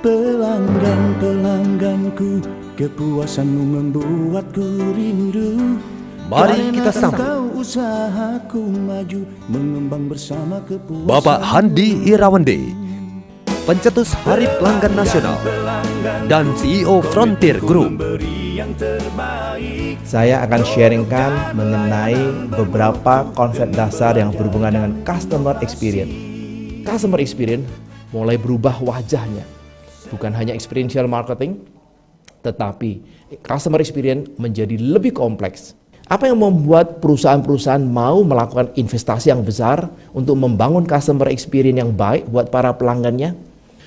Pelanggan-pelangganku, kepuasanmu membuatku rindu. Mari kita sambut usahaku maju mengembang bersama kepuasan. Bapak Handi Irawande, pencetus Hari Pelanggan Nasional dan CEO Frontier Group. Saya akan sharingkan mengenai beberapa konsep dasar yang berhubungan dengan customer experience. Customer experience mulai berubah wajahnya. Bukan hanya experiential marketing, tetapi customer experience menjadi lebih kompleks. Apa yang membuat perusahaan-perusahaan mau melakukan investasi yang besar untuk membangun customer experience yang baik buat para pelanggannya?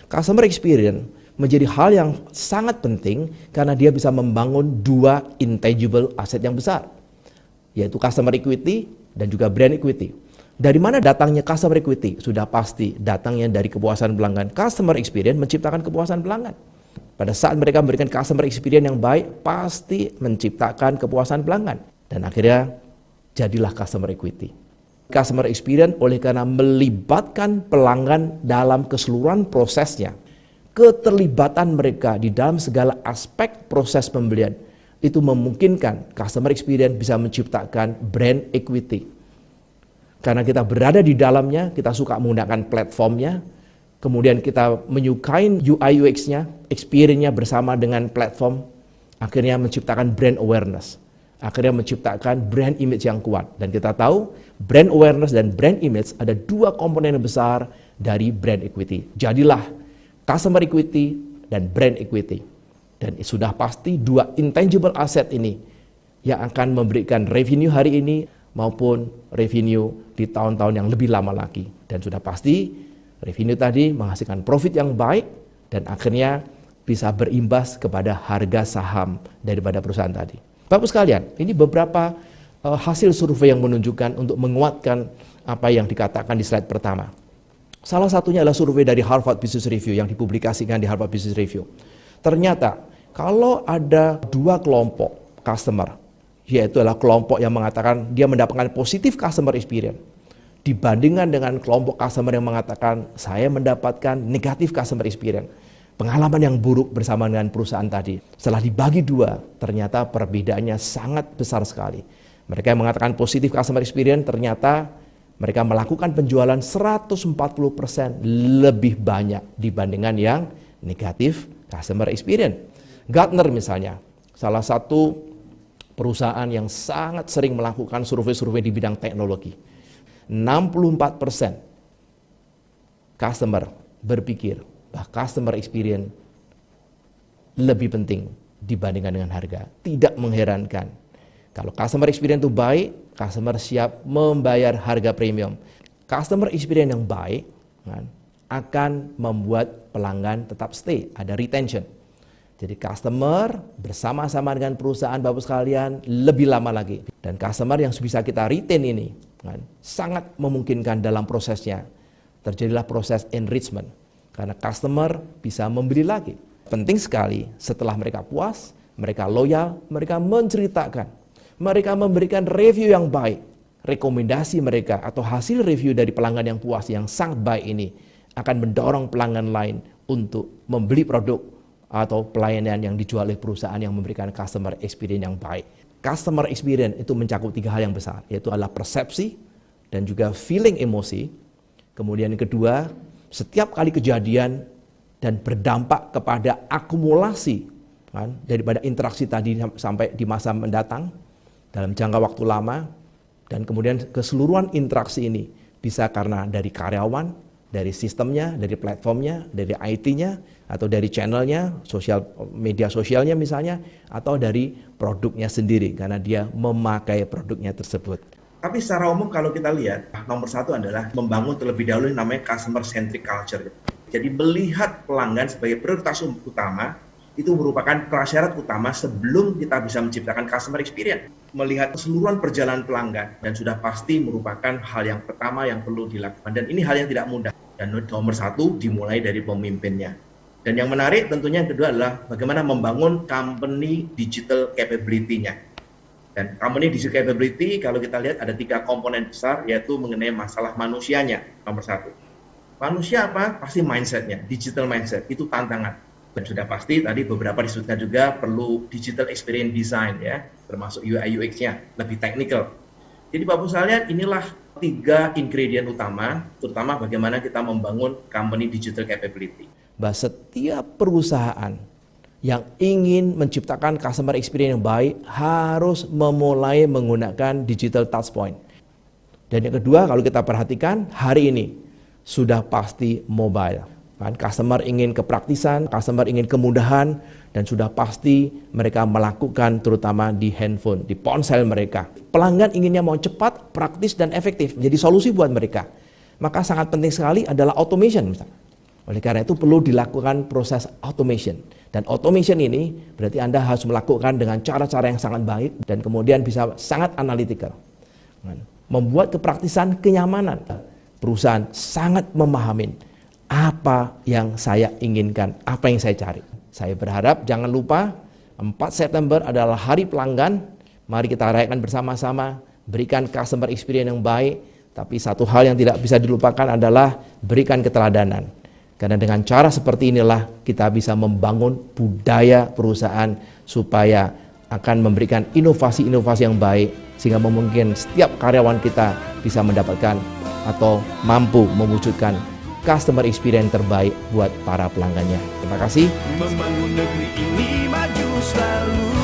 Customer experience menjadi hal yang sangat penting karena dia bisa membangun dua intangible asset yang besar, yaitu customer equity dan juga brand equity. Dari mana datangnya customer equity? Sudah pasti datangnya dari kepuasan pelanggan. Customer experience menciptakan kepuasan pelanggan. Pada saat mereka memberikan customer experience yang baik, pasti menciptakan kepuasan pelanggan. Dan akhirnya jadilah customer equity. Customer experience oleh karena melibatkan pelanggan dalam keseluruhan prosesnya, keterlibatan mereka di dalam segala aspek proses pembelian, itu memungkinkan customer experience bisa menciptakan brand equity. Karena kita berada di dalamnya, kita suka menggunakan platformnya, kemudian kita menyukai UI UX-nya, experience-nya bersama dengan platform, akhirnya menciptakan brand awareness, akhirnya menciptakan brand image yang kuat. Dan kita tahu brand awareness dan brand image ada dua komponen yang besar dari brand equity. Jadilah customer equity dan brand equity. Dan sudah pasti dua intangible asset ini yang akan memberikan revenue hari ini maupun revenue di tahun-tahun yang lebih lama lagi. Dan sudah pasti revenue tadi menghasilkan profit yang baik dan akhirnya bisa berimbas kepada harga saham daripada perusahaan tadi. Bapak sekalian, ini beberapa hasil survei yang menunjukkan untuk menguatkan apa yang dikatakan di slide pertama. Salah satunya adalah survei dari Harvard Business Review yang dipublikasikan di Harvard Business Review. Ternyata kalau ada dua kelompok customer, yaitu adalah kelompok yang mengatakan dia mendapatkan positif customer experience, dibandingkan dengan kelompok customer yang mengatakan saya mendapatkan negatif customer experience, pengalaman yang buruk bersama dengan perusahaan tadi. Setelah dibagi dua, ternyata perbedaannya sangat besar sekali. Mereka yang mengatakan positif customer experience, ternyata mereka melakukan penjualan 140% lebih banyak dibandingkan yang negatif customer experience. Gartner misalnya, salah satu perusahaan yang sangat sering melakukan survei-survei di bidang teknologi. 64% customer berpikir bahwa customer experience lebih penting dibandingkan dengan harga. Tidak mengherankan. Kalau customer experience itu baik, customer siap membayar harga premium. Customer experience yang baik akan membuat pelanggan tetap stay, ada retention. Jadi customer bersama-sama dengan perusahaan Bapak sekalian lebih lama lagi. Dan customer yang bisa kita retain ini sangat memungkinkan dalam prosesnya. Terjadilah proses enrichment. Karena customer bisa membeli lagi. Penting sekali setelah mereka puas, mereka loyal, mereka menceritakan. Mereka memberikan review yang baik. Rekomendasi mereka atau hasil review dari pelanggan yang puas yang sangat baik ini akan mendorong pelanggan lain untuk membeli produk atau pelayanan yang dijual oleh perusahaan yang memberikan customer experience yang baik. Customer experience itu mencakup tiga hal yang besar, yaitu adalah persepsi dan juga feeling emosi. Kemudian yang kedua, setiap kali kejadian dan berdampak kepada akumulasi daripada interaksi tadi sampai di masa mendatang dalam jangka waktu lama. Dan kemudian keseluruhan interaksi ini bisa karena dari karyawan, dari sistemnya, dari platformnya, dari IT-nya, atau dari channelnya, media sosialnya misalnya, atau dari produknya sendiri karena dia memakai produknya tersebut. Tapi secara umum kalau kita lihat, nomor satu adalah membangun terlebih dahulu yang namanya customer centric culture. Jadi melihat pelanggan sebagai prioritas utama, itu merupakan prasyarat utama sebelum kita bisa menciptakan customer experience. Melihat keseluruhan perjalanan pelanggan dan sudah pasti merupakan hal yang pertama yang perlu dilakukan. Dan ini hal yang tidak mudah. Dan nomor satu dimulai dari pemimpinnya. Dan yang menarik tentunya yang kedua adalah bagaimana membangun company digital capability-nya. Dan company digital capability kalau kita lihat ada 3 komponen besar, yaitu mengenai masalah manusianya, nomor 1. Manusia apa? Pasti mindsetnya, digital mindset, itu tantangan. Dan sudah pasti tadi beberapa disebutkan juga perlu digital experience design ya, termasuk UI UX-nya, lebih teknikal. Jadi Bapak sekalian, inilah 3 ingredient utama, terutama bagaimana kita membangun company digital capability. Bahwa setiap perusahaan yang ingin menciptakan customer experience yang baik harus memulai menggunakan digital touchpoint. Dan yang kedua, kalau kita perhatikan hari ini sudah pasti mobile. Kan customer ingin kepraktisan, customer ingin kemudahan, dan sudah pasti mereka melakukan terutama di handphone, di ponsel mereka. Pelanggan inginnya mau cepat, praktis, dan efektif, jadi solusi buat mereka. Maka sangat penting sekali adalah automation misalnya. Oleh karena itu perlu dilakukan proses automation. Dan automation ini berarti Anda harus melakukan dengan cara-cara yang sangat baik dan kemudian bisa sangat analytical. Membuat kepraktisan, kenyamanan. Perusahaan sangat memahami apa yang saya inginkan, apa yang saya cari. Saya berharap jangan lupa 4 September adalah hari pelanggan. Mari kita rayakan bersama-sama, berikan customer experience yang baik. Tapi satu hal yang tidak bisa dilupakan adalah berikan keteladanan. Karena dengan cara seperti inilah kita bisa membangun budaya perusahaan supaya akan memberikan inovasi-inovasi yang baik sehingga memungkinkan setiap karyawan kita bisa mendapatkan atau mampu mewujudkan customer experience terbaik buat para pelanggannya. Terima kasih. Membangun negeri ini maju selalu.